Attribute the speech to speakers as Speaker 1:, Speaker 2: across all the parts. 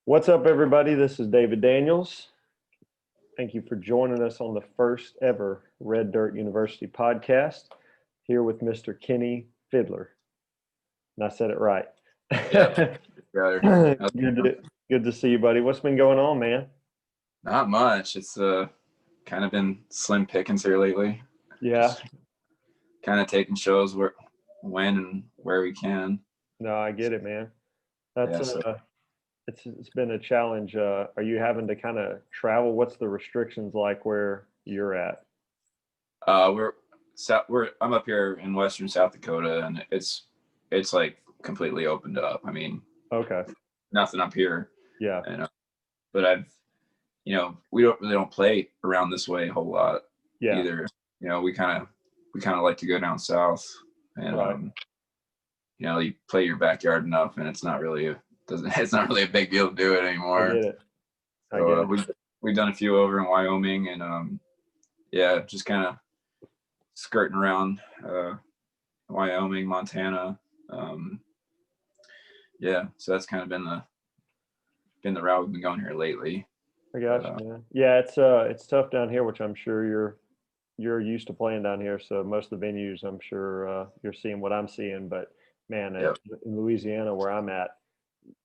Speaker 1: What's up, everybody? This is David Daniels. Thank you for joining us on the first ever Red Dirt University podcast here with Mr. Kenny Feidler. And I said it right.
Speaker 2: Yeah,
Speaker 1: Good to see you, buddy. What's been going on, man?
Speaker 2: not much. It's kind of been slim pickings here lately.
Speaker 1: Yeah.
Speaker 2: Just kind of taking shows when and where we can.
Speaker 1: No, I get it, man. That's it's been a challenge. Are you having to kind of travel? What's the restrictions like where you're at?
Speaker 2: I'm up here in western South Dakota, and it's like completely opened up. I mean,
Speaker 1: Okay.
Speaker 2: nothing up here.
Speaker 1: Yeah.
Speaker 2: And but we don't play around this way a whole lot either. We kind of like to go down south, and
Speaker 1: Right.
Speaker 2: You play your backyard enough, and it's not really a big deal to do it anymore.
Speaker 1: I get it. I get it.
Speaker 2: We've done a few over in Wyoming, and just kind of skirting around Wyoming, Montana. So that's kind of been the route we've been going here lately.
Speaker 1: I got you, man. Yeah, it's tough down here, which I'm sure you're used to playing down here. So most of the venues, I'm sure you're seeing what I'm seeing. But man,
Speaker 2: Yep.
Speaker 1: in Louisiana, where I'm at,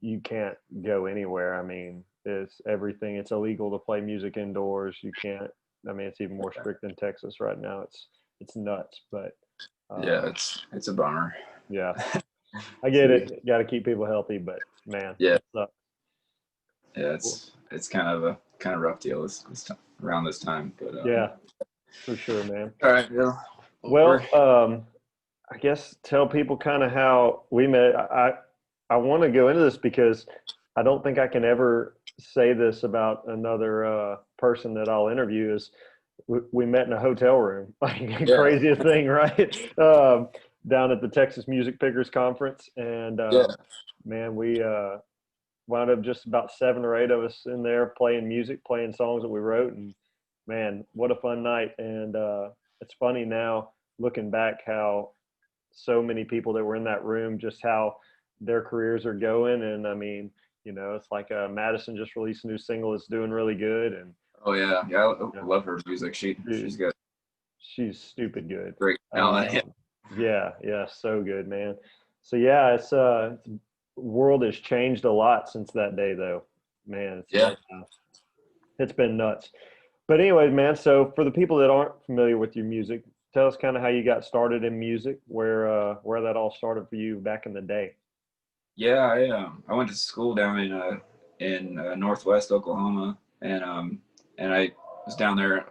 Speaker 1: you can't go anywhere. I mean, it's everything. It's illegal to play music indoors. You can't. I mean, it's even more strict in Texas right now. It's nuts. But
Speaker 2: it's a bummer.
Speaker 1: Yeah, I get it. Got to keep people healthy, but man,
Speaker 2: yeah,
Speaker 1: it sucks.
Speaker 2: Yeah, it's kind of a rough deal this time, around this time. But
Speaker 1: yeah, for sure, man.
Speaker 2: All right, Bill.
Speaker 1: Well, I guess tell people kind of how we met. I want to go into this because I don't think I can ever say this about another person that I'll interview. Is we met in a hotel room, like craziest thing, right? Down at the Texas Music Pickers Conference, and man, we wound up just about 7 or 8 of us in there playing music, playing songs that we wrote, and man, what a fun night. And it's funny now looking back how so many people that were in that room, just how their careers are going. And I mean, it's like Madison just released a new single that's doing really good. And
Speaker 2: I love her music. She's good.
Speaker 1: She's stupid good.
Speaker 2: Great talent.
Speaker 1: Yeah, so good, man. So yeah, it's the world has changed a lot since that day, though. Man, it's been nuts. But anyways, man, so for the people that aren't familiar with your music, tell us kind of how you got started in music, where that all started for you back in the day.
Speaker 2: Yeah, I went to school down in Northwest Oklahoma, and I was down there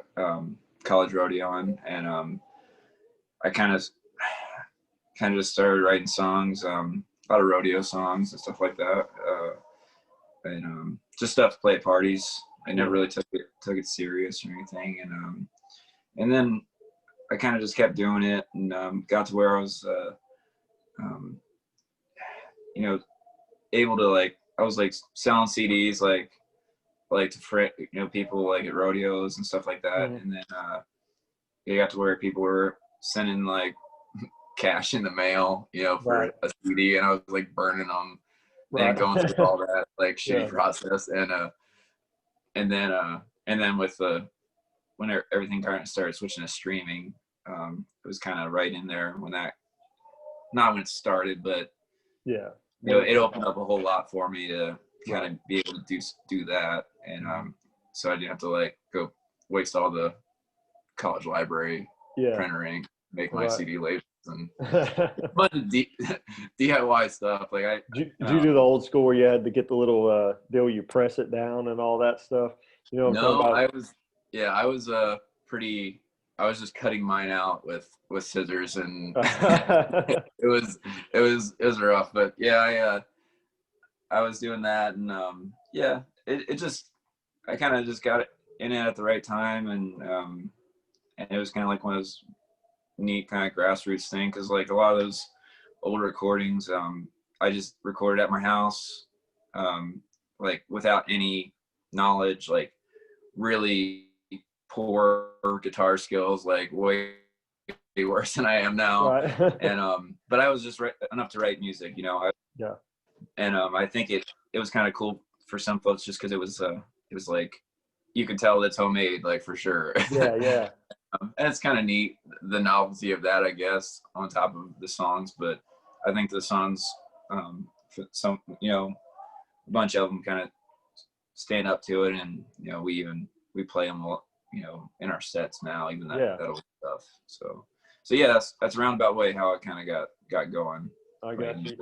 Speaker 2: college rodeoing, and I kind of just started writing songs, a lot of rodeo songs and stuff like that, and just stuff to play at parties. I never really took it serious or anything, and then I kind of just kept doing it, and got to where I was able to I was selling CDs to people like at rodeos and stuff like that.
Speaker 1: Mm-hmm.
Speaker 2: And then it got to where people were sending cash in the mail, for a CD, and I was burning them and going through all that shitty process. And then with when everything kind of started switching to streaming, it was kind of right in there when that, not when it started, but it opened up a whole lot for me to kind of be able to do that. And so I didn't have to go waste all the college library printer ink, make my CD labels and a bunch of DIY stuff. Did
Speaker 1: you do the old school where you had to get the little deal, you press it down and all that stuff?
Speaker 2: I was just cutting mine out with scissors, and it was rough. But I was doing that, and I kind of just got it in it at the right time, and it was kind of like one of those neat kind of grassroots thing, because a lot of those old recordings, I just recorded at my house, without any knowledge, really poor guitar skills, way worse than I am now.
Speaker 1: Right.
Speaker 2: And but I was just enough to write music, And I think it was kind of cool for some folks just because it was like you could tell it's homemade, like for sure.
Speaker 1: Yeah.
Speaker 2: And it's kind of neat, the novelty of that, I guess, on top of the songs. But I think the songs, some, a bunch of them kind of stand up to it, and we play them, in our sets now, even that old stuff. So yeah, that's a roundabout way how it kind of got going.
Speaker 1: I got you.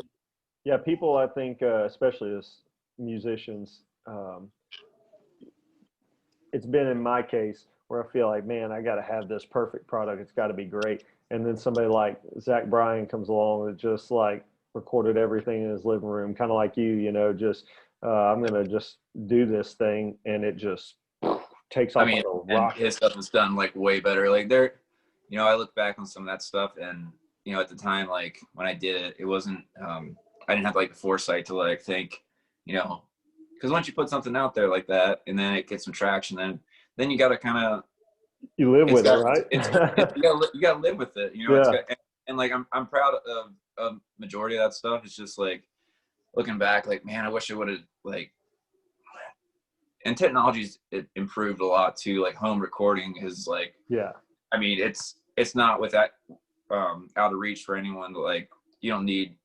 Speaker 1: Yeah, people, I think, especially as musicians, it's been in my case where I feel like, man, I got to have this perfect product. It's got to be great. And then somebody like Zach Bryan comes along and just like recorded everything in his living room, kind of like just I'm going to just do this thing, and it just takes off like a rocket.
Speaker 2: And his stuff is done like way better. Like I look back on some of that stuff, and at the time, like when I did it, it wasn't I didn't have like the foresight to like think, because once you put something out there like that and then it gets some traction, then you got to kind of
Speaker 1: live with it, right?
Speaker 2: You got to live with it.
Speaker 1: Yeah.
Speaker 2: And like I'm proud of majority of that stuff. It's just like looking back, like, man, I wish I would have like. And technology's it improved a lot too. Like home recording is like, I mean, it's not with that out of reach for anyone. Like you don't need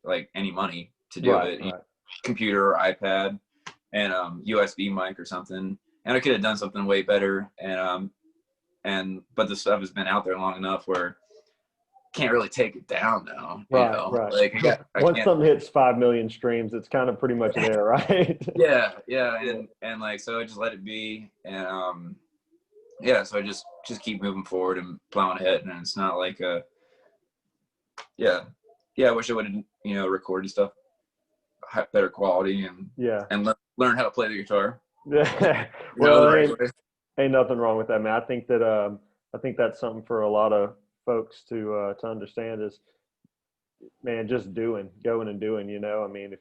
Speaker 2: like any money to do it. Right. Computer or iPad and USB mic or something. And I could have done something way better. But the stuff has been out there long enough where can't really take it down now.
Speaker 1: Right.
Speaker 2: Like
Speaker 1: once something hits 5 million streams, it's kind of pretty much there, right?
Speaker 2: Yeah. And like so I just let it be. And so I just keep moving forward and plowing ahead. And it's not like I wish I would have, recorded stuff better quality and learn how to play the guitar.
Speaker 1: Well, ain't nothing wrong with that, man. I think that's something for a lot of folks to understand is, man, just going and doing. I mean, if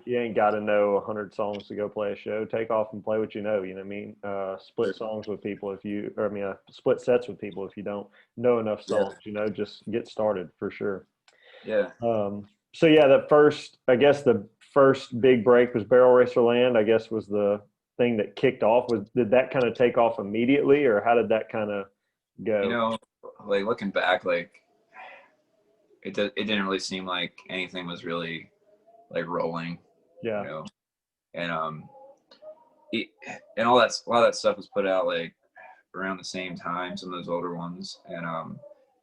Speaker 1: you ain't got to know 100 songs to go play a show, take off and play what you know. You know what I mean? Split songs with people split sets with people if you don't know enough songs. Just get started for sure.
Speaker 2: Yeah.
Speaker 1: So yeah, the first big break was Barrel Racer Land. I guess was the thing that kicked off. Did that kind of take off immediately, or how did that kind of go?
Speaker 2: Like looking back, like it didn't really seem like anything was really like rolling.
Speaker 1: Yeah.
Speaker 2: And and a lot of that stuff was put out like around the same time, some of those older ones, and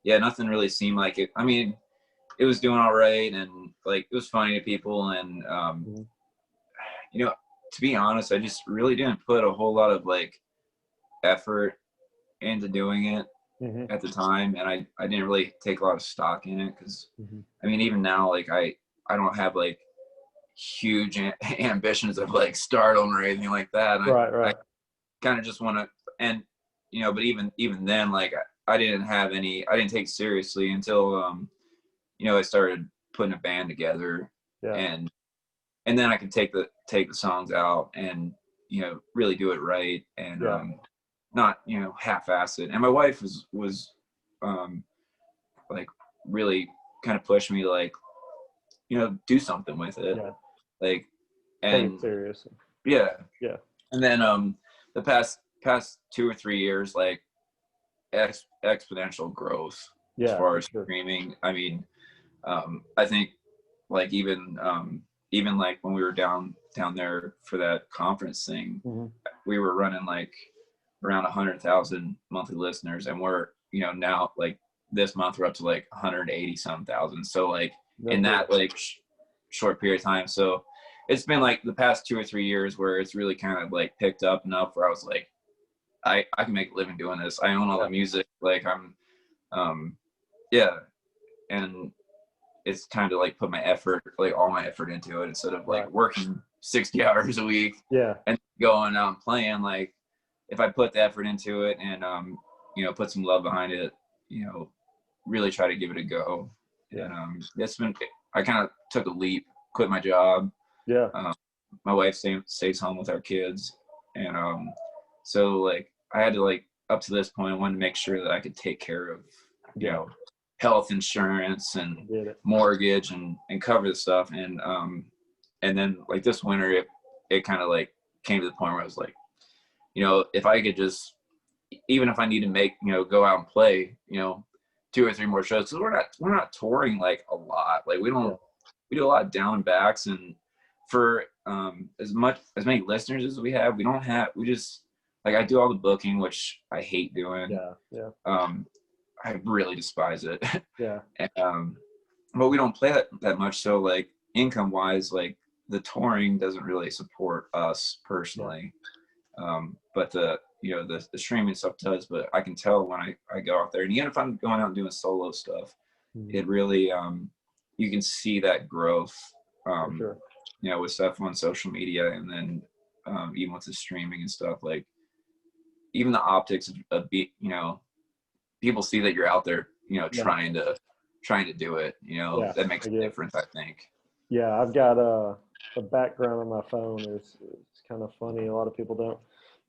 Speaker 2: nothing really seemed like it. I mean, it was doing all right, and like it was funny to people, and to be honest, I just really didn't put a whole lot of like effort into doing it at the time, and I didn't really take a lot of stock in it because I mean, even now, like I don't have like huge ambitions of like stardom or anything like that.
Speaker 1: Right.
Speaker 2: I kind of just want to, and but even then, like I didn't take it seriously until I started putting a band together, and then I could take the songs out and really do it right, and not half-ass it. And my wife was like really kind of pushed me to like do something with it, like and
Speaker 1: take it seriously.
Speaker 2: Yeah. And then the past 2 or 3 years, like exponential growth as far as streaming. I mean, I think like even like when we were down there for that conference thing, we were running like around 100,000 monthly listeners, and we're now like this month we're up to like 180 some thousand. So like in that like short period of time. So it's been like the past 2 or 3 years where it's really kind of like picked up enough where I was like, I can make a living doing this. I own all the music. Like I'm and it's time to like put my effort, like all my effort into it, instead of like working 60 hours a week and going out and playing. Like if I put the effort into it and put some love behind it, really try to give it a go. And it's been, I kind of took a leap, quit my job. My wife stays home with our kids, and so like I had to, like, up to this point, I wanted to make sure that I could take care of health insurance and mortgage and cover the stuff, and then like this winter it kind of like came to the point where I was like, if I could just, even if I need to make, go out and play, 2 or 3 more shows. So we're not touring like a lot. Like we don't, we do a lot of down and backs, and for as many listeners as we have, we just like, I do all the booking, which I hate doing. I really despise it. And, but we don't play that much. So like income wise, like the touring doesn't really support us personally. But the streaming stuff does. But I can tell when I go out there, and even if I'm going out and doing solo stuff, it really you can see that growth. With stuff on social media, and then even with the streaming and stuff, like even the optics of people see that you're out there, trying to do it, that makes a difference, I think.
Speaker 1: Yeah, I've got a background on my phone. It's kind of funny. A lot of people don't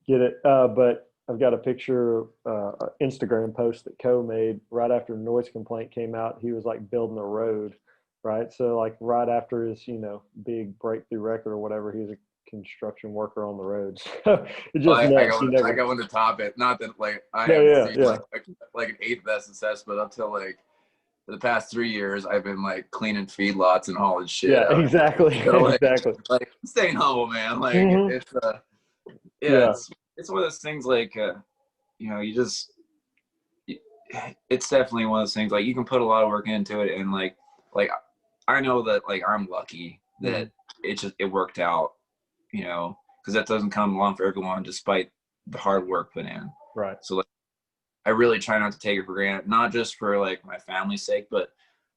Speaker 1: get it, but I've got a picture, Instagram post that Co made right after Noise Complaint came out. He was like building a road, right? So like right after his, big breakthrough record or whatever, he was a construction worker on the roads. It just
Speaker 2: I got one to top it. Not that like I haven't seen like an 8th SSS, but up till like the past 3 years, I've been like cleaning feedlots and hauling shit.
Speaker 1: Yeah, exactly.
Speaker 2: So, like,
Speaker 1: exactly.
Speaker 2: Like staying humble, man. Like it's one of those things. Like it's definitely one of those things. Like you can put a lot of work into it, and like I know that like I'm lucky that it worked out. Because that doesn't come along for everyone, despite the hard work put in.
Speaker 1: Right.
Speaker 2: So like, I really try not to take it for granted, not just for like my family's sake, but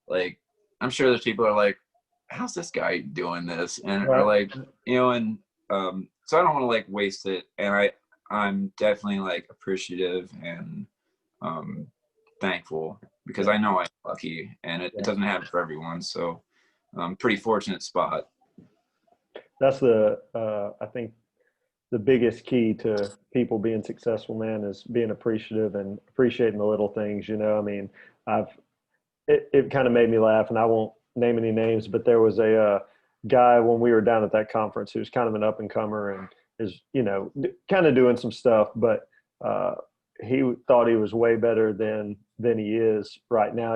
Speaker 2: like I'm sure there's people that are like, how's this guy doing this? And are like, and so I don't want to like waste it. And I'm definitely like appreciative and thankful, because I know I'm lucky, and it doesn't happen for everyone. So pretty fortunate spot.
Speaker 1: That's I think the biggest key to people being successful, man, is being appreciative and appreciating the little things. I mean, it kind of made me laugh, and I won't name any names, but there was a guy when we were down at that conference who was kind of an up and comer and is, kind of doing some stuff, but he thought he was way better than he is right now,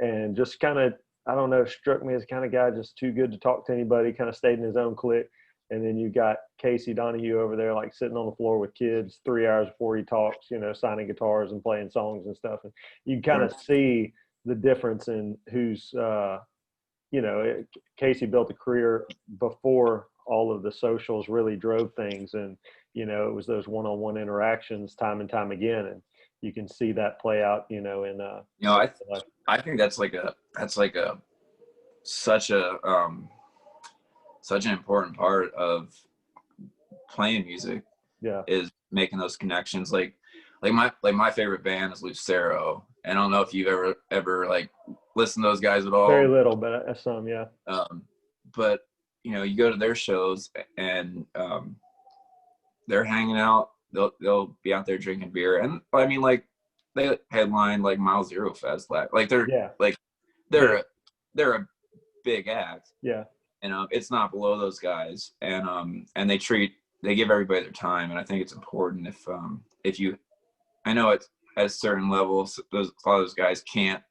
Speaker 1: and just kind of, I don't know, struck me as kind of guy just too good to talk to anybody, kind of stayed in his own clique. And then you got Casey Donahue over there, like sitting on the floor with kids 3 hours before he talks, signing guitars and playing songs and stuff. And you kind of see the difference in who's, Casey built a career before all of the socials really drove things. And, it was those one-on-one interactions time and time again. And you can see that play out, in
Speaker 2: I think that's such an important part of playing music. Is making those connections. Like my favorite band is Lucero, and I don't know if you've ever like listened to those guys at all.
Speaker 1: Very little, but some, yeah.
Speaker 2: But you go to their shows, and they're hanging out. They'll be out there drinking beer, and I mean, like they headline like Mile Zero Fest. Like they're a big act.
Speaker 1: Yeah.
Speaker 2: And it's not below those guys, and they give everybody their time, and I think it's important if you, I know it's at certain levels, a lot of those guys can't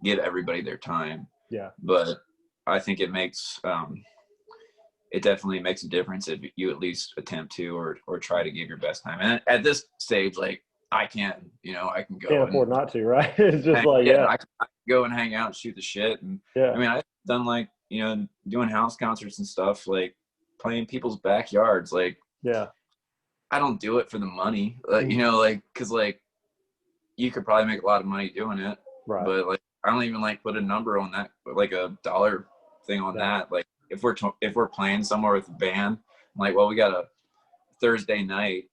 Speaker 2: give everybody their time.
Speaker 1: Yeah.
Speaker 2: But I think it definitely makes a difference if you at least attempt to or try to give your best time. And at this stage, like I can go.
Speaker 1: Can't afford not to, right? It's just
Speaker 2: I can go and hang out and shoot the shit. And
Speaker 1: I
Speaker 2: mean, I've done like, doing house concerts and stuff, like playing people's backyards. Like, I don't do it for the money, cause like you could probably make a lot of money doing it,
Speaker 1: right?
Speaker 2: But like, I don't even like put a number on that, like a dollar thing on that. Like if we're playing somewhere with a band, I'm like, well, we got a Thursday night,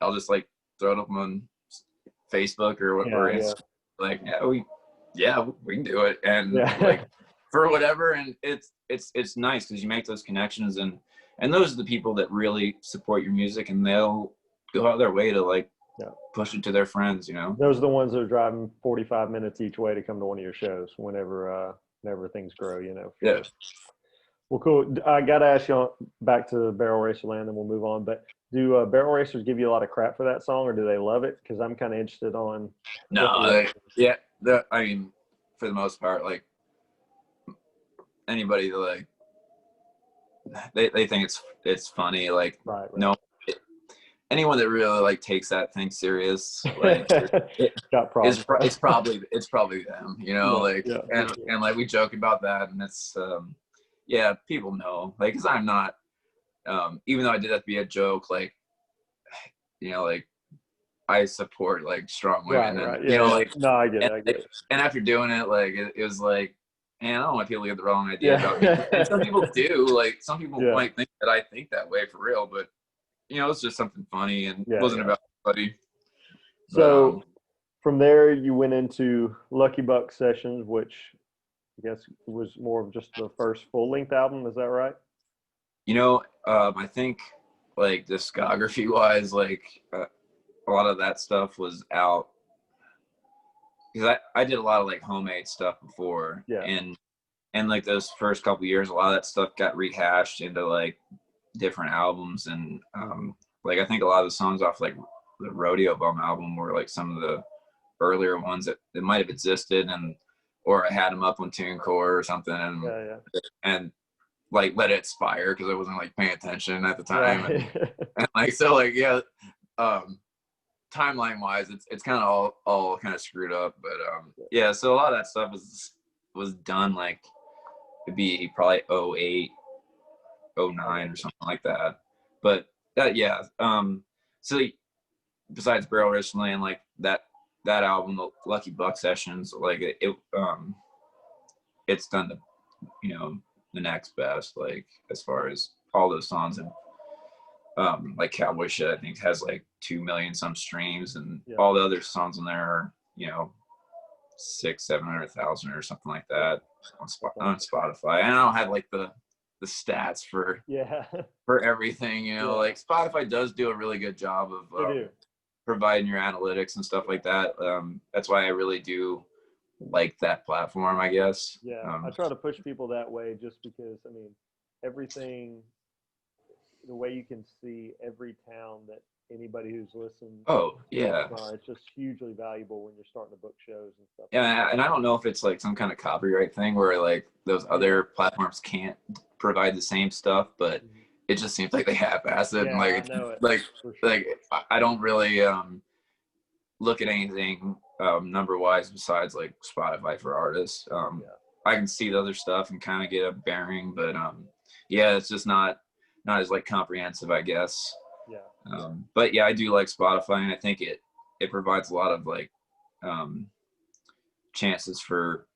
Speaker 2: I'll just like throw it up on Facebook or whatever. Like, we can do it. And like for whatever. And it's nice because you make those connections, and those are the people that really support your music, and they'll go out of their way to like push it to their friends,
Speaker 1: Those are the ones that are driving 45 minutes each way to come to one of your shows whenever things grow,
Speaker 2: Yeah.
Speaker 1: Well, cool. I got to ask you back to Barrel Racer Land, and we'll move on. But do Barrel Racers give you a lot of crap for that song, or do they love it? Because I'm kind of interested on what the
Speaker 2: No, yeah, I mean, for the most part, like anybody that like they think it's funny. Like
Speaker 1: right.
Speaker 2: no, anyone that really like takes that thing serious, like it,
Speaker 1: Got problems.
Speaker 2: it's probably them, you know,
Speaker 1: Yeah,
Speaker 2: like
Speaker 1: yeah, for sure.
Speaker 2: and like we joke about that, and it's yeah, people know, like, because I'm not even though I did that to be a joke, like, you know, like I support like strong women, and
Speaker 1: Right.
Speaker 2: you
Speaker 1: Yeah,
Speaker 2: know,
Speaker 1: yeah.
Speaker 2: like,
Speaker 1: No, I get
Speaker 2: and
Speaker 1: it. I get
Speaker 2: like,
Speaker 1: it.
Speaker 2: and after doing it, like it was like, man, I don't want people to get the wrong idea about me, and some
Speaker 1: Yeah.
Speaker 2: people do, like some people
Speaker 1: Yeah.
Speaker 2: might think that I think that way for real, but you know, it's just something funny, and it
Speaker 1: Yeah,
Speaker 2: wasn't
Speaker 1: yeah.
Speaker 2: about anybody. But
Speaker 1: So from there, you went into Lucky Buck Sessions, which I guess was more of just the first full length album. Is that right?
Speaker 2: you know, I think like discography wise, like a lot of that stuff was out because I did a lot of like homemade stuff before,
Speaker 1: Yeah.
Speaker 2: and like those first couple years, a lot of that stuff got rehashed into like different albums, and like I think a lot of the songs off like the Rodeo Bum album were like some of the earlier ones that might have existed, and or I had them up on TuneCore or something,
Speaker 1: Yeah.
Speaker 2: and like let it expire because I wasn't like paying attention at the time,
Speaker 1: Right.
Speaker 2: and like so like yeah, timeline wise it's kind of all kind of screwed up, but yeah, so a lot of that stuff was done like it'd be probably '08, '09 or something like that, but that yeah, so besides Barrel Recently and like that album, the Lucky Buck Sessions, like it's done you know the next best, like as far as all those songs, and like Cowboy Shit I think has like 2 million some streams, and
Speaker 1: Yeah.
Speaker 2: all the other songs on there are, you know, 600,000-700,000 or something like that on Spotify. And I don't have like the stats
Speaker 1: Yeah.
Speaker 2: for everything, you know,
Speaker 1: Yeah.
Speaker 2: like Spotify does do a really good job of
Speaker 1: They do.
Speaker 2: providing your analytics and stuff like that. That's why I really do like that platform, I guess.
Speaker 1: Yeah. I try to push people that way just because, I mean, everything, the way you can see every town that anybody who's listened
Speaker 2: Oh
Speaker 1: to that
Speaker 2: yeah,
Speaker 1: song, it's just hugely valuable when you're starting to book shows and stuff like
Speaker 2: yeah, and I don't know if it's like some kind of copyright thing where like those
Speaker 1: that. Yeah.
Speaker 2: other platforms can't provide the same stuff, but
Speaker 1: Mhm.
Speaker 2: it just seems like they half-ass it, and
Speaker 1: Yeah,
Speaker 2: like
Speaker 1: I
Speaker 2: it's
Speaker 1: know it
Speaker 2: like
Speaker 1: for sure.
Speaker 2: like I don't really look at anything number wise besides like Spotify for artists.
Speaker 1: Yeah.
Speaker 2: I can see the other stuff and kind of get a bearing, but yeah, it's just not as like comprehensive, I guess.
Speaker 1: Yeah.
Speaker 2: But yeah, I do like Spotify, and I think it provides a lot of like um, chances for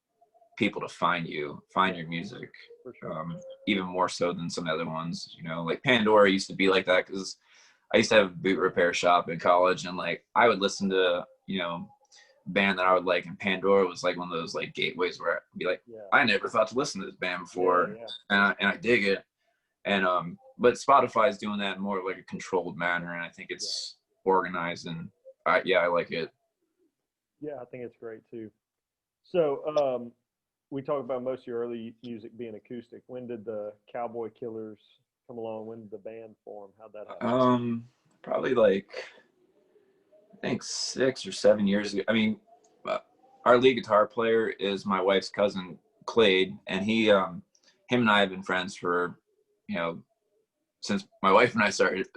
Speaker 2: people to find
Speaker 1: Yeah.
Speaker 2: your music,
Speaker 1: For sure.
Speaker 2: even more so than some other ones. You know, like Pandora used to be like that because I used to have a boot repair shop in college, and like I would listen to, you know, band that I would like, and Pandora was like one of those like gateways where I'd be like,
Speaker 1: Yeah.
Speaker 2: I never thought to listen to this band
Speaker 1: Yeah.
Speaker 2: before,
Speaker 1: Yeah.
Speaker 2: and I dig it. And but Spotify is doing that in more like a controlled manner, and I think
Speaker 1: Yeah.
Speaker 2: it's organized, and I like it.
Speaker 1: Yeah. I think it's great too. So, we talked about most of your early music being acoustic. When did the Cowboy Killers come along? When did the band form? How'd that happen?
Speaker 2: Probably like I think 6 or 7 years ago. I mean, uh, our lead guitar player is my wife's cousin Clade, and him and I have been friends for, you know, since my wife and I started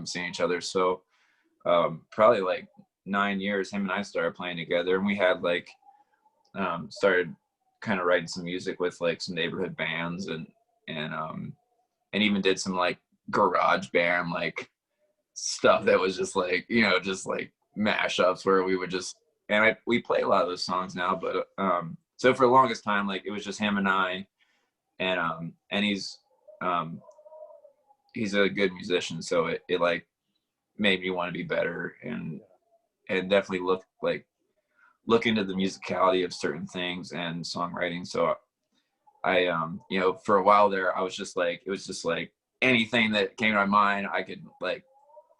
Speaker 2: seeing each other. So probably like 9 years, him and I started playing together, and we had like started kind of writing some music with like some neighborhood bands, and and even did some like garage band like stuff that was just like, you know, just like mashups where we would just, and we play a lot of those songs now, but so for the longest time like it was just him and I, and um he's a good musician, so it like made me want to be better, and definitely look into the musicality of certain things and songwriting. So I you know, for a while there I was just like, it was just like anything that came to my mind I could like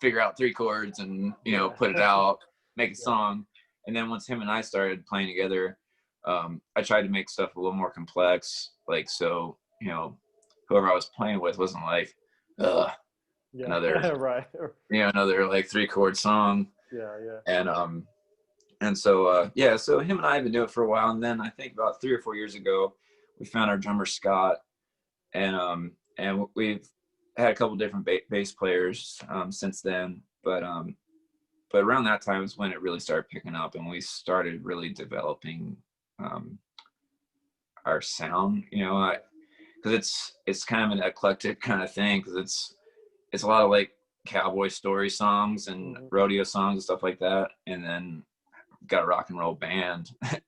Speaker 2: figure out 3 chords and, you know,
Speaker 1: Yeah.
Speaker 2: put it out, make a
Speaker 1: Yeah.
Speaker 2: song. And then once him and I started playing together, I tried to make stuff a little more complex, like, so, you know, whoever I was playing with wasn't like, ugh,
Speaker 1: Yeah.
Speaker 2: another,
Speaker 1: Right.
Speaker 2: another like 3-chord song.
Speaker 1: Yeah. Yeah.
Speaker 2: And so yeah, so him and I have been doing it for a while, and then I think about 3 or 4 years ago, we found our drummer Scott, and we've had a couple different bass players since then, but around that time is when it really started picking up, and we started really developing um, our sound. Because it's kind of an eclectic kind of thing, because it's a lot of like cowboy story songs and rodeo songs and stuff like that, and then got a rock and roll band,
Speaker 1: Right.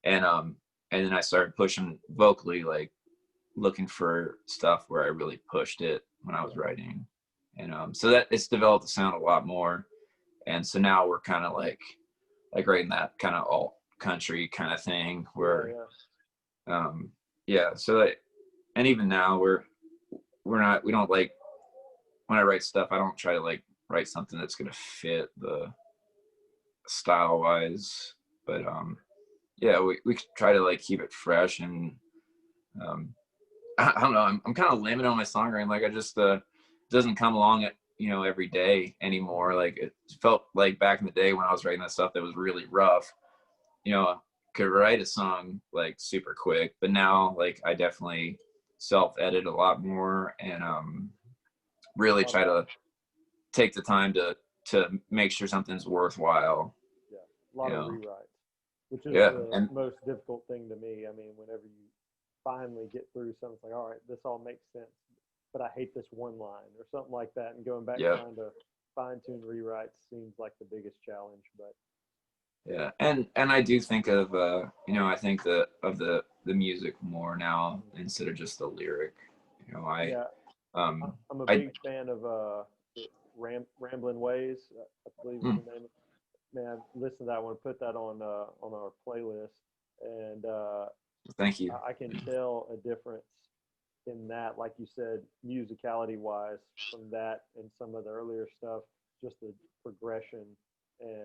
Speaker 2: and then I started pushing vocally, like looking for stuff where I really pushed it when I was writing, and so that it's developed the sound a lot more, and so now we're kind of like writing that kind of alt country kind of thing where yeah, so and even now we don't like, when I write stuff, I don't try to like write something that's gonna fit the style wise, but yeah, we try to like keep it fresh, and um I don't know, I'm kind of limited on my songwriting. Like I just doesn't come along at every day anymore. Like it felt like back in the day when I was writing that stuff that was really rough, could write a song like super quick, but now like I definitely self edit a lot more, and really try to take the time to make sure something's worthwhile.
Speaker 1: Yeah. A lot of rewrites, which is
Speaker 2: Yeah,
Speaker 1: the
Speaker 2: and
Speaker 1: most difficult thing to me. I mean, whenever you finally get through something, it's like, all right, this all makes sense, but I hate this one line or something like that, and going back
Speaker 2: yeah,
Speaker 1: trying to fine tune rewrites seems like the biggest challenge. But
Speaker 2: yeah, and I do think of I think of the music more now instead of just the lyric. I
Speaker 1: yeah,
Speaker 2: um
Speaker 1: I'm a
Speaker 2: I
Speaker 1: big fan of Ramblin' Ways, I believe is
Speaker 2: mm,
Speaker 1: the name. Man, listen to that one. Put that on our playlist, and
Speaker 2: thank you.
Speaker 1: I can tell a difference in that, like you said, musicality wise, from that and some of the earlier stuff. Just the progression,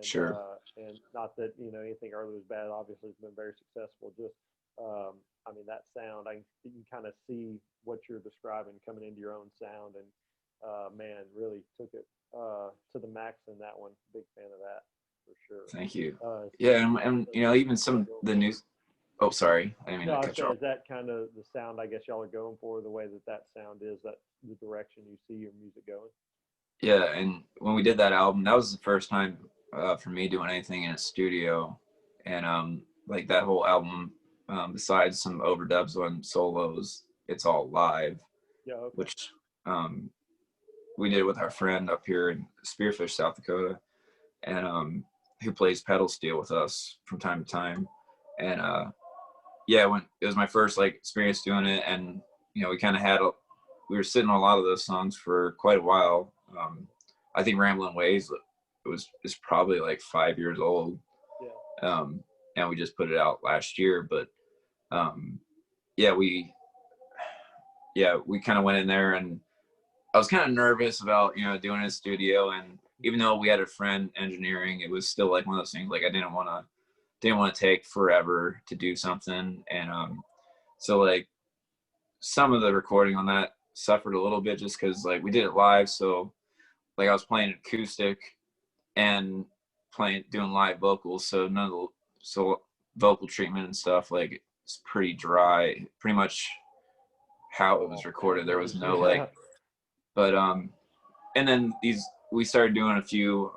Speaker 2: Sure.
Speaker 1: and not that anything earlier was bad. Obviously, it's been very successful. Just I mean, that sound, you can kind of see what you're describing coming into your own sound, and man, really took it to the max in that one. Big fan of that for sure.
Speaker 2: Thank you. Yeah,
Speaker 1: Especially
Speaker 2: and
Speaker 1: the
Speaker 2: even some the new. Oh, sorry, I didn't mean
Speaker 1: no,
Speaker 2: to
Speaker 1: I
Speaker 2: cut
Speaker 1: say,
Speaker 2: you off.
Speaker 1: is that kind of the sound I guess y'all are going for? The way that sound is, that the direction you see your music going?
Speaker 2: Yeah, and when we did that album, that was the first time for me doing anything in a studio, and like that whole album, besides some overdubs on solos, it's all live,
Speaker 1: Yeah. Okay.
Speaker 2: which um, we did with our friend up here in Spearfish, South Dakota, and who plays pedal steel with us from time to time, and yeah, when it was my first like experience doing it, and we kind of we were sitting on a lot of those songs for quite a while. I think Ramblin' Ways is probably like 5 years old,
Speaker 1: Yeah.
Speaker 2: um, and we just put it out last year. But um, yeah, we kind of went in there, and I was kind of nervous about doing it in a studio, and even though we had a friend engineering, it was still like one of those things like I didn't want to take forever to do something, and so like some of the recording on that suffered a little bit just because like we did it live, so like I was playing acoustic and doing live vocals, so none of the so vocal treatment and stuff, like it's pretty dry, pretty much how it was recorded. There was no
Speaker 1: Yeah.
Speaker 2: like, but and then we started doing a few,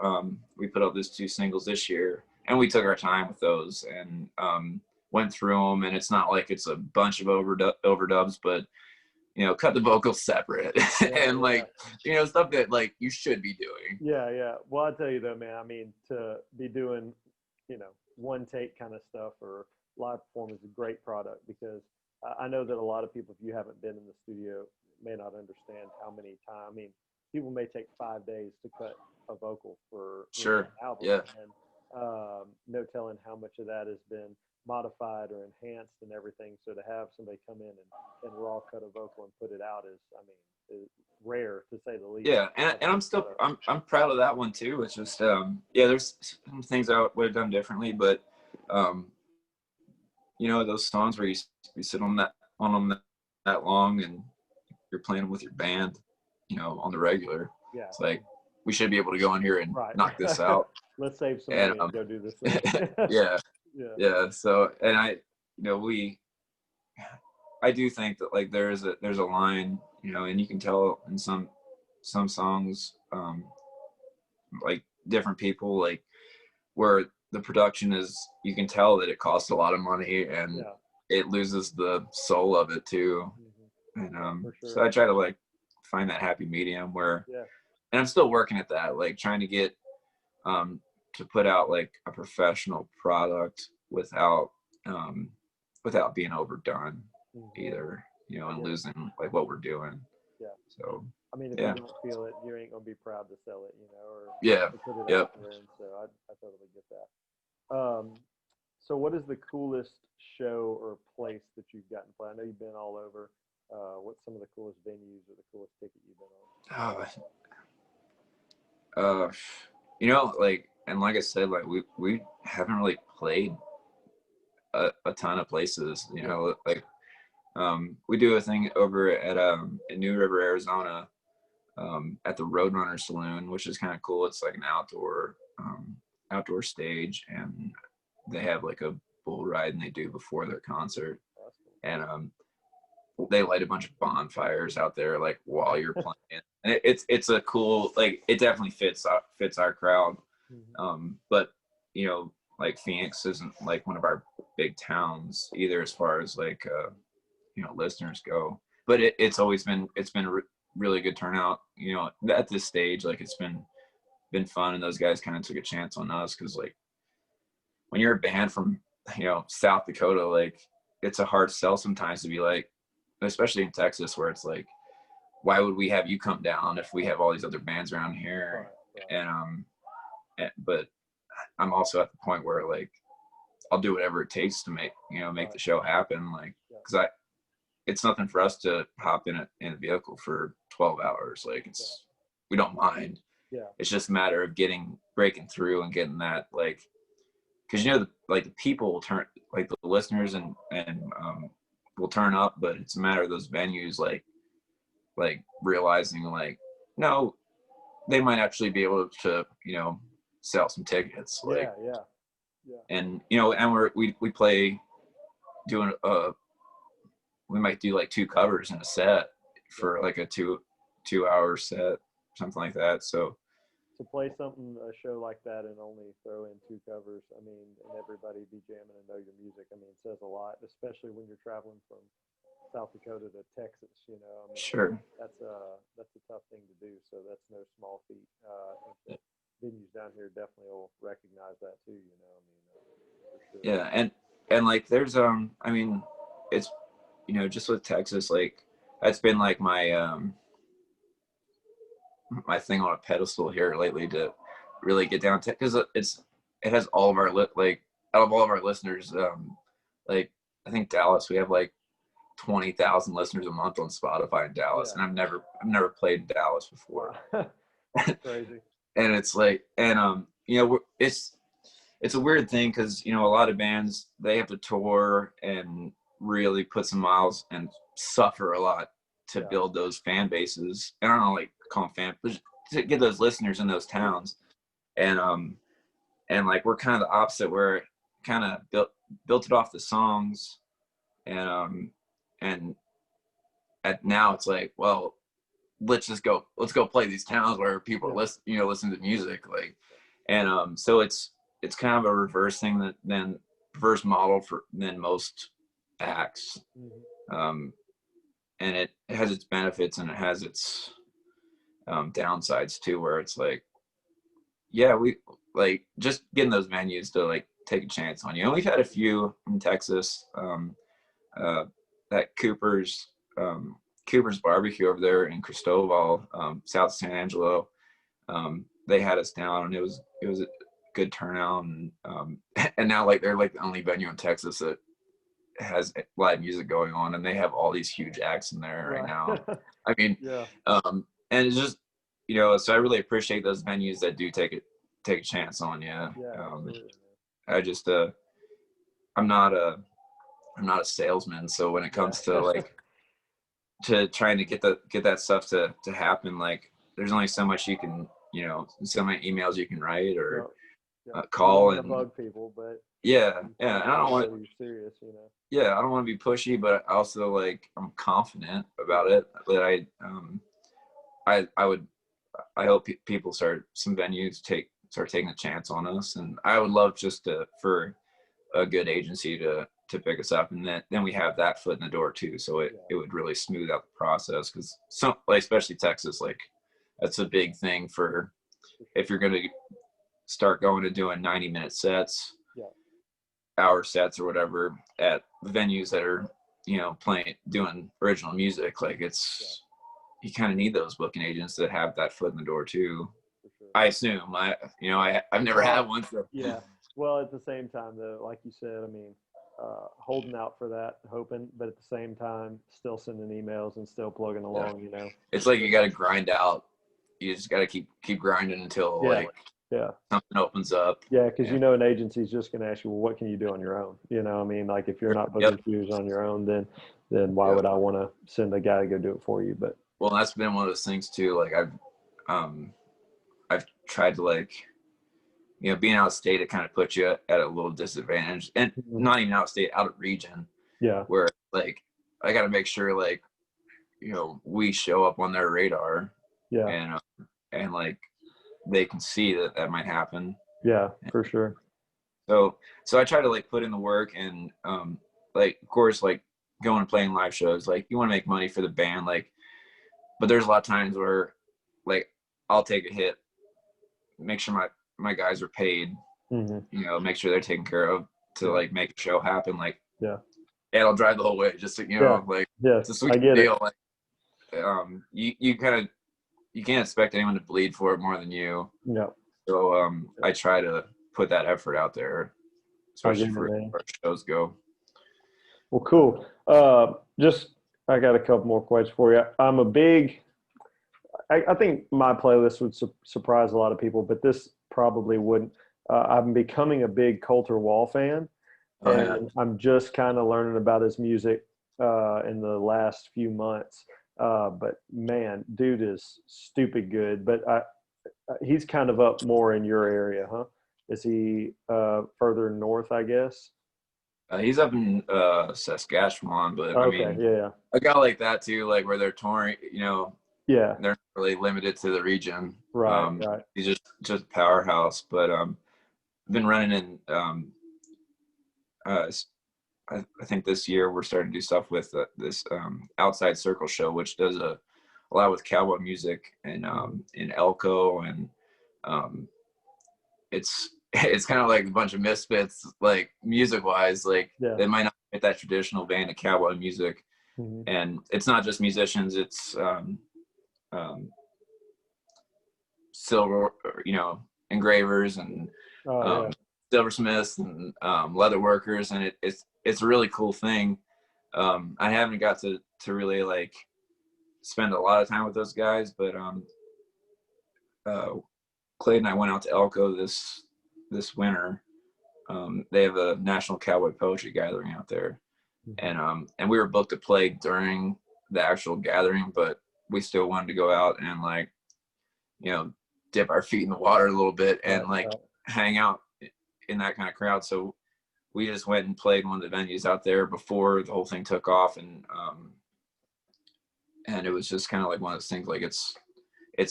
Speaker 2: we put out these 2 singles this year, and we took our time with those, and went through them, and it's not like it's a bunch of overdubs, but cut the vocals separate and like stuff that like you should be doing.
Speaker 1: Yeah. Yeah. Well, I tell you though, man. I mean, to be doing, one take kind of stuff or live performance is a great product, because I know that a lot of people, if you haven't been in the studio, may not understand how many times. I mean, people may take 5 days to cut a vocal for
Speaker 2: Sure.
Speaker 1: an album,
Speaker 2: Yeah.
Speaker 1: and no telling how much of that has been modified or enhanced and everything. So to have somebody come in and raw cut a vocal and put it out is, I mean, is rare to say the least.
Speaker 2: Yeah, and I'm proud of that one too. It's just yeah, there's some things I would have done differently, but um those songs where you sit on them that long and you're playing with your band, on the regular.
Speaker 1: Yeah.
Speaker 2: It's like, we should be able to go in here and
Speaker 1: Right.
Speaker 2: knock this out.
Speaker 1: Let's save some
Speaker 2: And
Speaker 1: money and go do this thing.
Speaker 2: yeah,
Speaker 1: Yeah.
Speaker 2: yeah. So, and I do think that like there's a line, and you can tell in some songs, like different people, like where the production is, you can tell that it costs a lot of money and it loses the soul of it too. And
Speaker 1: For sure.
Speaker 2: so I try to like find that happy medium where, and I'm still working at that, like trying to get to put out like a professional product without being overdone either, and losing like what we're doing.
Speaker 1: Yeah.
Speaker 2: So
Speaker 1: I mean, if you don't feel it, you ain't gonna be proud to sell it, or put it out there. And so I totally get that. So what is the coolest show or place that you've gotten to play? I know you've been all over. What's some of the coolest venues or the coolest ticket you've been
Speaker 2: on? Like, and like I said, like we haven't really played a ton of places, like we do a thing over at in New River, Arizona, at the Roadrunner Saloon, which is kind of cool. It's like an outdoor stage, and they have like a bull ride and they do before their concert. And they light a bunch of bonfires out there like while you're playing. And it's a cool, like, it definitely fits our crowd. But like Phoenix isn't like one of our big towns either as far as like listeners go, but it's been a really good turnout, at this stage. Like, it's been fun, and those guys kind of took a chance on us because, like, when you're a band from South Dakota, like, it's a hard sell sometimes to be like, especially in Texas, where it's like, why would we have you come down if we have all these other bands around here? And but I'm also at the point where, like, I'll do whatever it takes to make the show happen, like, because it's nothing for us to hop in a vehicle for 12 hours. Like, we don't mind. It's just a matter of breaking through and getting that, like, because like the people will turn, like the listeners and will turn up, but it's a matter of those venues like realizing, like, no, they might actually be able to sell some tickets, like, and and we play doing we might do like 2 covers in a set for like a 2-hour set, something like that. So
Speaker 1: to play a show like that and only throw in 2 covers, I mean, and everybody be jamming and know your music, I mean, it says a lot, especially when you're traveling from South Dakota to Texas, I mean,
Speaker 2: sure,
Speaker 1: that's a tough thing to do. So that's no small feat. I think that venues down here definitely will recognize that too, I mean, for sure.
Speaker 2: Yeah, and like there's I mean, it's just with Texas, like, that's been like my my thing on a pedestal here lately, to really get down to, because it has all of our like, out of all of our listeners, like, I think Dallas, we have like 20,000 listeners a month on Spotify in Dallas, and I've never played in Dallas before.
Speaker 1: Crazy.
Speaker 2: And it's like, and it's a weird thing, because a lot of bands, they have to tour and really put some miles and suffer a lot to build those fan bases. And I don't know, like, call them fan, but to get those listeners in those towns. And like, we're kind of the opposite, where kind of built it off the songs, and now it's like, well, let's go play these towns where people are listen to music, like, and so it's kind of a reverse thing reverse model than most acts. And it has its benefits and it has its downsides too, where it's like, we like just getting those venues to like take a chance on you. And we've had a few in Texas, that Cooper's barbecue over there in Cristobal, south of San Angelo. They had us down, and it was a good turnout, and now, like, they're like the only venue in Texas that has live music going on, and they have all these huge acts in there right now. I mean, and it's just, so I really appreciate those venues that do take a chance on you. I just I'm not a salesman, so when it comes to like to trying to get that stuff to happen. Like there's only so much you can, you know, so many emails you can write or
Speaker 1: Yeah. You don't
Speaker 2: call.
Speaker 1: want to
Speaker 2: And
Speaker 1: bug people, but
Speaker 2: yeah,
Speaker 1: you
Speaker 2: yeah.
Speaker 1: want
Speaker 2: And I
Speaker 1: them
Speaker 2: don't
Speaker 1: to
Speaker 2: want,
Speaker 1: know you're serious, you know.
Speaker 2: yeah, I don't want to be pushy, but also like I'm confident about
Speaker 1: Yeah.
Speaker 2: it that I would, I hope people some venues start taking a chance on us. And I would love just for a good agency to pick us up, and then we have that foot in the door too. So it would really smooth out the process, because some, like especially Texas, like that's a big thing for if you're going to start going to doing 90-minute sets,
Speaker 1: Yeah.
Speaker 2: hour sets or whatever at venues that are, you know, doing original music. Like it's you kind of need those booking agents that have that foot in the door too.
Speaker 1: For sure.
Speaker 2: I assume. I've never had one. So.
Speaker 1: Yeah. Well, at the same time, though, like you said, I mean, holding out for that, hoping, but at the same time, still sending emails and still plugging along. You know.
Speaker 2: It's like you got to grind out. You just got to keep grinding until like something opens up.
Speaker 1: Yeah, because you know an agency's just going to ask you, well, what can you do on your own? You know, I mean, like if you're not booking shoes on your own, then why would I want to send a guy to go do it for you? But
Speaker 2: well, that's been one of those things too. Like I've tried to, like, you know, being out of state, it kind of puts you at a little disadvantage, and not even out of state, out of region.
Speaker 1: Yeah.
Speaker 2: Where like I got to make sure, like, you know, we show up on their radar.
Speaker 1: Yeah.
Speaker 2: And like they can see that might happen.
Speaker 1: Yeah, for sure.
Speaker 2: So I try to like put in the work, and like of course, like going and playing live shows, like you want to make money for the band, like, but there's a lot of times where like I'll take a hit, make sure my guys are paid, you know, make sure they're taken care of to like make the show happen. Like, and I'll drive the whole way just to, you know, like it's a sweet deal. Like you kind of, you can't expect anyone to bleed for it more than you.
Speaker 1: Yeah.
Speaker 2: So I try to put that effort out there, especially for where shows go.
Speaker 1: Well, cool. Just I got a couple more questions for you. I'm a big. I think my playlist would surprise a lot of people, but this probably wouldn't. I'm becoming a big Coulter Wall fan, and I'm just kind of learning about his music in the last few months. But man, dude is stupid good. But he's kind of up more in your area, huh? Is he further north, I guess?
Speaker 2: He's up in Saskatchewan, but I
Speaker 1: Okay,
Speaker 2: mean,
Speaker 1: yeah.
Speaker 2: a guy like that too, like where they're touring, you know,
Speaker 1: Yeah.
Speaker 2: they're not really limited to the region.
Speaker 1: Right.
Speaker 2: He's just a powerhouse. But I've been running in. I think this year we're starting to do stuff with this Outside Circle show, which does a lot with cowboy music and in Elko, and it's kind of like a bunch of misfits, like music wise, like they might not fit that traditional band of cowboy music. And it's not just musicians, it's silver, you know, engravers and silversmiths and leather workers, and it's a really cool thing. I haven't got to really like spend a lot of time with those guys, but Clay and I went out to Elko this winter. They have a National Cowboy Poetry Gathering out there, and we were booked to play during the actual gathering, but we still wanted to go out and, like, you know, dip our feet in the water a little bit and hang out in that kind of crowd. So we just went and played one of the venues out there before the whole thing took off, and it was just kind of like one of those things. Like it's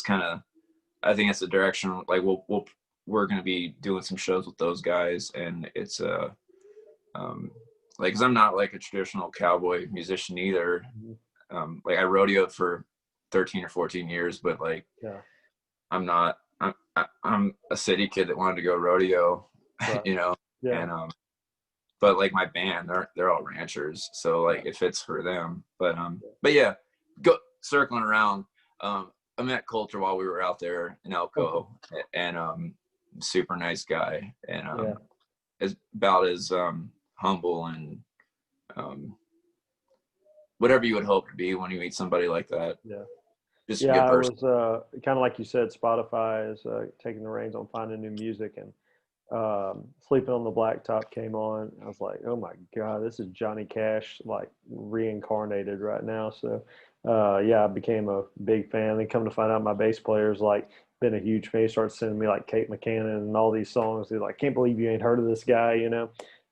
Speaker 2: kind of, I think it's a direction. Like we're going to be doing some shows with those guys, and it's like, cause I'm not like a traditional cowboy musician either. Like I rodeoed for 13 or 14 years, but like I'm a city kid that wanted to go rodeo, you know, and but like my band, they're all ranchers, so like it fits for them. But yeah, go circling around. I met Coulter while we were out there in Elko, and super nice guy, and is about as humble and whatever you would hope to be when you meet somebody like that. Just a good person.
Speaker 1: It was kind of like you said, Spotify is taking the reins on finding new music, and Sleeping on the Blacktop came on. I was like, oh my God, this is Johnny Cash, like reincarnated right now. So yeah, I became a big fan. Then come to find out, my bass player's like been a huge fan. He starts sending me like Kate McCannon and all these songs. He's like, can't believe you ain't heard of this guy, you know?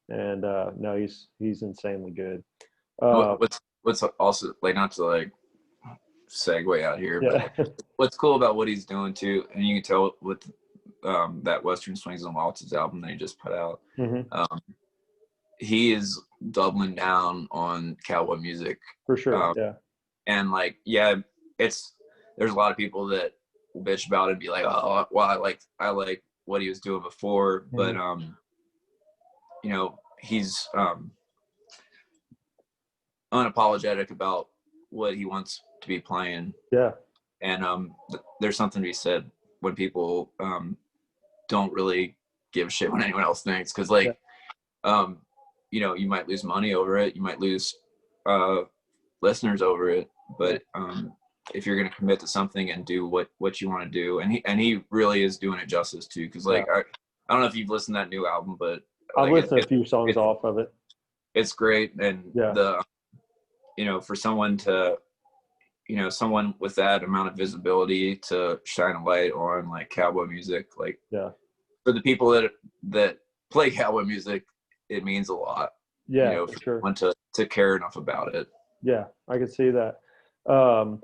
Speaker 1: And no, he's insanely good.
Speaker 2: What's also like, not to like segue out here, but
Speaker 1: Yeah.
Speaker 2: what's cool about what he's doing too, and you can tell with that Western Swings and Waltzes album that he just put out,
Speaker 1: Hmm.
Speaker 2: he is doubling down on cowboy music.
Speaker 1: For sure.
Speaker 2: Um,
Speaker 1: Yeah.
Speaker 2: and like, yeah, there's a lot of people that will bitch about it and be like, oh, well, I like what he was doing before, but
Speaker 1: Hmm.
Speaker 2: you know, he's unapologetic about what he wants to be playing.
Speaker 1: Yeah.
Speaker 2: And there's something to be said when people don't really give a shit what anyone else thinks, because
Speaker 1: Yeah.
Speaker 2: like you know, you might lose money over it, you might lose listeners over it,
Speaker 1: Yeah.
Speaker 2: but if you're going to commit to something and do what you want to do, and he really is doing it justice too, because
Speaker 1: Yeah.
Speaker 2: like I don't know if you've listened to that new album, but
Speaker 1: I've
Speaker 2: like
Speaker 1: listened to a few songs off of it.
Speaker 2: it's great. And
Speaker 1: Yeah.
Speaker 2: the, you know, for someone to, you know, someone with that amount of visibility to shine a light on like cowboy music, like
Speaker 1: Yeah.
Speaker 2: for the people that play cowboy music, it means a lot, you
Speaker 1: Yeah,
Speaker 2: know,
Speaker 1: for
Speaker 2: for
Speaker 1: sure.
Speaker 2: someone to care enough about it.
Speaker 1: Yeah, I can see that. Um,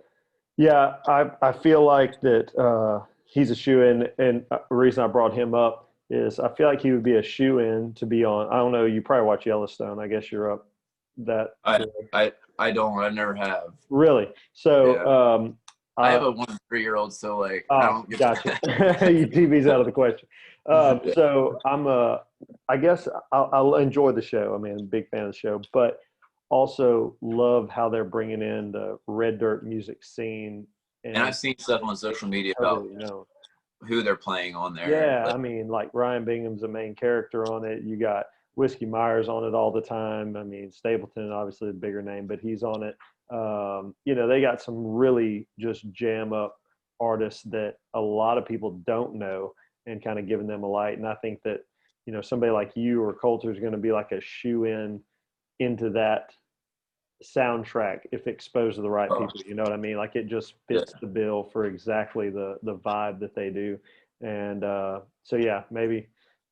Speaker 1: yeah, I feel like that he's a shoe in, and the reason I brought him up is I feel like he would be a shoe in to be on. I don't know. You probably watch Yellowstone. I guess you're up that
Speaker 2: I
Speaker 1: to
Speaker 2: I don't. I never have.
Speaker 1: really. So
Speaker 2: Yeah, I have a 1 and 3-year-old, so like I
Speaker 1: oh,
Speaker 2: don't get
Speaker 1: gotcha.
Speaker 2: that.
Speaker 1: Your TV's out of the question.
Speaker 2: Yeah.
Speaker 1: So I'm a. I guess I'll enjoy the show. I mean, I'm a big fan of the show, but also love how they're bringing in the red dirt music scene
Speaker 2: And
Speaker 1: and
Speaker 2: I've seen stuff on social media about
Speaker 1: totally, you know.
Speaker 2: who they're playing on there.
Speaker 1: Yeah,
Speaker 2: Like,
Speaker 1: I mean, like Ryan Bingham's the main character on it. You got Whiskey Myers on it all the time. I mean, Stapleton, obviously the bigger name, but he's on it. You know, they got some really just jam up artists that a lot of people don't know and kind of giving them a light. And I think that, you know, somebody like you or Coulter is going to be like a shoe in into that soundtrack if exposed to the right
Speaker 2: oh
Speaker 1: people. You know what I mean? Like it just
Speaker 2: yeah,
Speaker 1: fits the bill for exactly the vibe that they do. And so yeah, maybe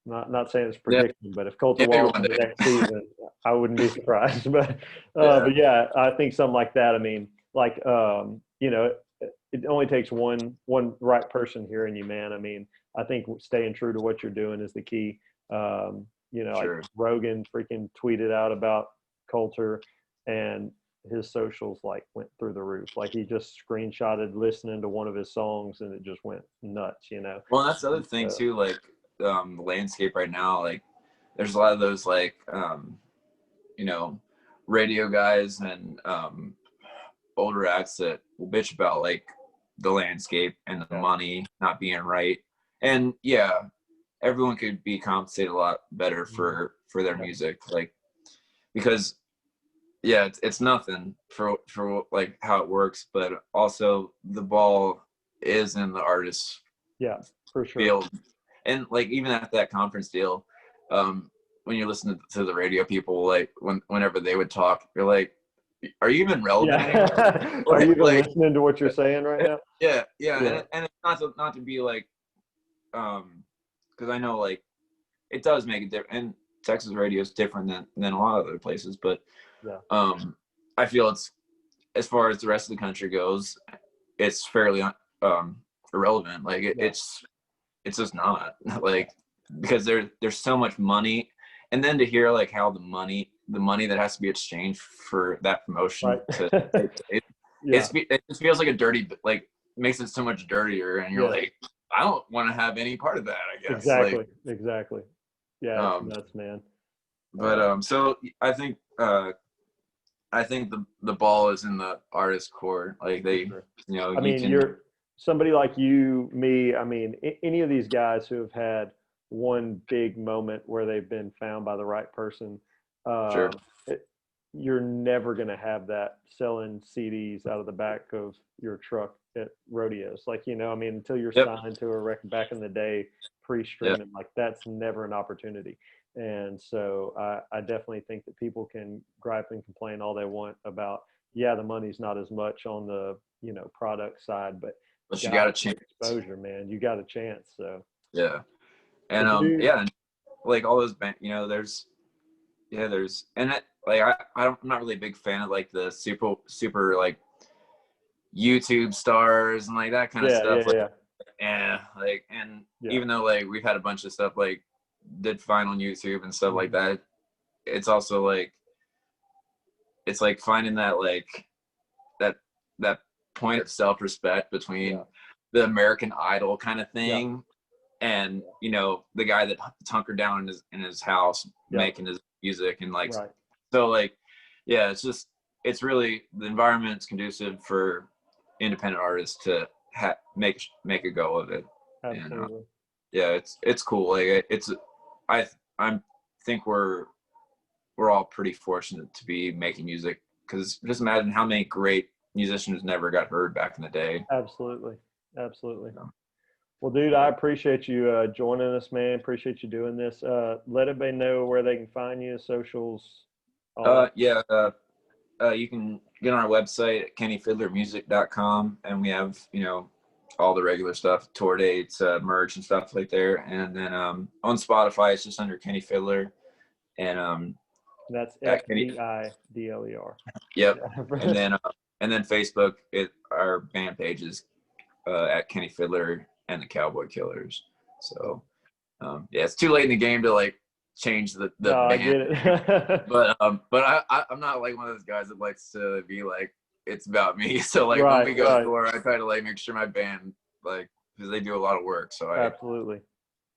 Speaker 1: not saying it's
Speaker 2: yeah,
Speaker 1: prediction, but if Coulter
Speaker 2: yeah, maybe
Speaker 1: Wall's
Speaker 2: one
Speaker 1: in the
Speaker 2: day.
Speaker 1: next season, I wouldn't be surprised.
Speaker 2: Yeah,
Speaker 1: But yeah, I think something like that. I mean, like you know, it only takes one right person hearing you, man. I mean, I think staying true to what you're doing is the key. You know, like
Speaker 2: sure.
Speaker 1: Rogan freaking tweeted out about Coulter and his socials like went through the roof. Like he just screenshotted listening to one of his songs and it just went nuts, you know.
Speaker 2: Well, and that's the other thing
Speaker 1: Uh,
Speaker 2: too. Like the landscape right now, like there's a lot of those like you know, radio guys and older acts that will bitch about like the landscape and the
Speaker 1: yeah,
Speaker 2: money not being right. And yeah, everyone could be compensated a lot better
Speaker 1: mhm,
Speaker 2: for their
Speaker 1: yeah,
Speaker 2: music, like because yeah, it's nothing for like how it works, but also the ball is in the artist's
Speaker 1: yeah, for sure.
Speaker 2: field. And like even at that conference deal, um, when you listen to the radio people, like whenever they would talk, you're like, are you even relevant anymore?
Speaker 1: Yeah. Are you even
Speaker 2: Like
Speaker 1: listening to what you're saying right now?
Speaker 2: yeah, yeah,
Speaker 1: Yeah,
Speaker 2: and it's not to be like, because I know like it does make it different, and Texas radio is different than a lot of other places, but
Speaker 1: yeah,
Speaker 2: I feel it's, as far as the rest of the country goes, it's fairly irrelevant. Like
Speaker 1: yeah,
Speaker 2: it's just not like, because there's so much money, and then to hear like how the money that has to be exchanged for that promotion
Speaker 1: right.
Speaker 2: to take place,
Speaker 1: Yeah,
Speaker 2: it just feels like a dirty, like makes it so much dirtier, and you're
Speaker 1: yes,
Speaker 2: like, I don't want to have any part of that, I guess. Like
Speaker 1: exactly, exactly. Yeah, it's
Speaker 2: um
Speaker 1: nuts, man.
Speaker 2: but so I think the ball is in the artist court. Like
Speaker 1: For
Speaker 2: they,
Speaker 1: sure.
Speaker 2: you know,
Speaker 1: I
Speaker 2: you
Speaker 1: mean,
Speaker 2: can,
Speaker 1: you're somebody like you, me. I mean, any of these guys who have had one big moment where they've been found by the right person,
Speaker 2: sure.
Speaker 1: um, it, you're never going to have that selling CDs out of the back of your truck at rodeos. Like, you know, I mean, until you're
Speaker 2: Yep.
Speaker 1: signed to a record back in the day,
Speaker 2: Yep.
Speaker 1: pre-streaming, like that's never an opportunity. And so I definitely think that people can gripe and complain all they want about yeah, the money's not as much on the, you know, product side, but
Speaker 2: But you got
Speaker 1: gosh,
Speaker 2: a chance.
Speaker 1: exposure, man, you got a chance. So,
Speaker 2: Yeah.
Speaker 1: well,
Speaker 2: And
Speaker 1: dude,
Speaker 2: yeah, like all those you know, there's and it, like I'm not really a big fan of like the super like YouTube stars and like that kind of
Speaker 1: yeah,
Speaker 2: stuff. Like,
Speaker 1: yeah,
Speaker 2: yeah, like, and
Speaker 1: yeah,
Speaker 2: even though like we've had a bunch of stuff like did fine on YouTube and stuff like
Speaker 1: mhm,
Speaker 2: that, it's also like it's like finding that like that that point of self-respect
Speaker 1: yeah,
Speaker 2: between the American Idol kind of
Speaker 1: yeah,
Speaker 2: thing and you know the guy that hunkered down in his house
Speaker 1: yeah,
Speaker 2: making his music and like
Speaker 1: right,
Speaker 2: so like yeah it's just it's really the environment's conducive for independent artists to make a go of it and
Speaker 1: absolutely,
Speaker 2: yeah it's cool like it's I'm think we're all pretty fortunate to be making music because just imagine how many great musicians never got heard back in the day.
Speaker 1: absolutely, absolutely.
Speaker 2: You know?
Speaker 1: Well, dude, I appreciate you joining us, man. Appreciate you doing this. Let everybody know where they can find you, socials, all that.
Speaker 2: Yeah, you can get on our website at kennyfiddlermusic.com and we have, you know, all the regular stuff, tour dates, merch and stuff like there. And then on Spotify, it's just under Kenny Fiddler. And
Speaker 1: That's
Speaker 2: at Kenny,
Speaker 1: FDIDLER.
Speaker 2: yep.
Speaker 1: Yeah.
Speaker 2: And then Facebook, our band page is at Kenny Fiddler and the Cowboy Killers. So yeah, it's too late in the game to like change the
Speaker 1: No, I
Speaker 2: band,
Speaker 1: get it.
Speaker 2: but I'm not like one of those guys that likes to be like it's about me. So like when we
Speaker 1: Right,
Speaker 2: go
Speaker 1: right.
Speaker 2: tour, I try to like make sure my band like because they do a lot of work. So
Speaker 1: Absolutely.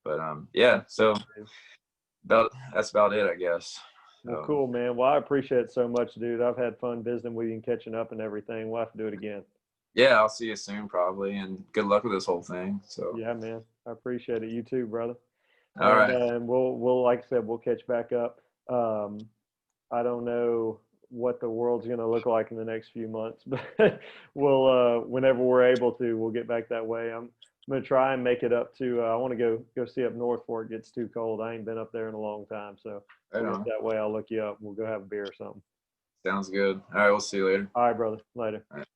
Speaker 2: but yeah, so
Speaker 1: Dude.
Speaker 2: that's about it, I guess.
Speaker 1: Well, cool, man. Well, I appreciate it so much, dude. I've had fun visiting with you and catching up and everything. We'll have to do it again.
Speaker 2: Yeah, I'll see you soon probably, and good luck with this whole thing. So
Speaker 1: Yeah, man. I appreciate it. You too, brother.
Speaker 2: all right,
Speaker 1: And we'll like I said, we'll catch back up. Um, I don't know what the world's going to look like in the next few months, but we'll whenever we're able to, we'll get back that way. I'm going to try and make it up to. I want to go see up north before it gets too cold. I ain't been up there in a long time, so
Speaker 2: right
Speaker 1: I guess
Speaker 2: on.
Speaker 1: that way I'll look you up. We'll go have a beer or something.
Speaker 2: Sounds good. All right, we'll see you later.
Speaker 1: All right, brother. Later.
Speaker 2: All right.